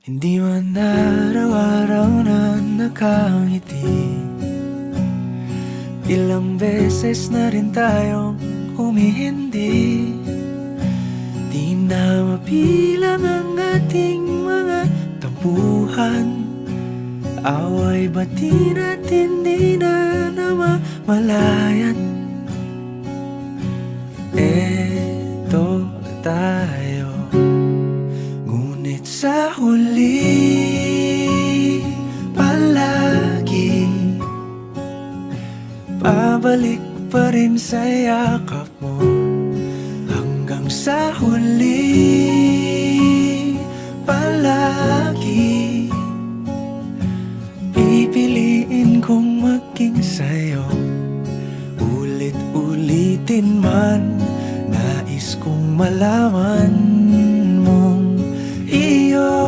Hindi man araw-araw na nakangiti, ilang beses na rin tayong humihindi. Di na mabilang ang ating mga tampuhan, away bati natin di na namamalayan. Eto tayo, ngunit sa huli palagi pabalik pa rin sa yakap mo. Hanggang sa huli palagi pipiliin kong maging sa'yo. Ulit-ulitin man, nais kong malaman